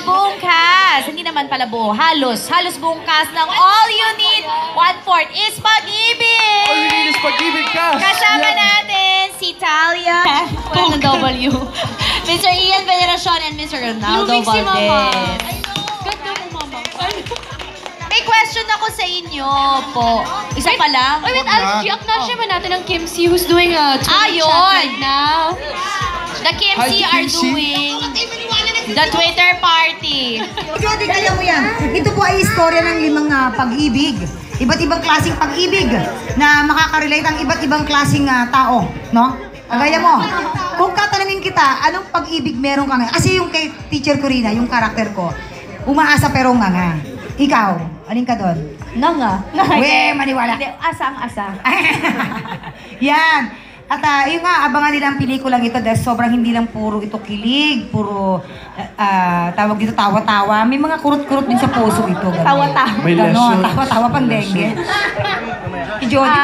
buong cast, hindi naman pala buo, halos buong cast ng All You Need, 1/4 is Pag-ibig! All you need is Pag-ibig cast! Kasama natin si Talia, wala ng W, Mr. Ian Veneracion and Mr. Ronaldo Lumig si Mama. Valdez. Ganda mo, Mama. May question ako sa inyo po. Isa pa lang? Wait, i-acknowledge naman natin ang Kim C who's doing a Twitter Yun. chat right now. The Kim Hi, C Kim are C. doing the Twitter party. Jody, alam mo yan. Ito po ay istorya ng 5 pag-ibig. Iba't ibang klaseng pag-ibig na makaka-relate ang iba't ibang klaseng tao, no? Kagaya mo, kung tatanungin kita, anong pag-ibig meron ka ngayon? Kasi yung kay Teacher Corina, yung karakter ko, umaasa pero nga. Ikaw, alin ka doon? Nga. We, maniwala. Hindi, asa. Yan. At yun nga, abangan nila ang pelikulang ito dahil sobrang hindi lang puro ito kilig, puro tawag dito tawa-tawa. May mga kurot-kurot din sa puso ito. Tawa-tawa. May Ganon, lesson. tawa-tawa pang dengue. Si Jody,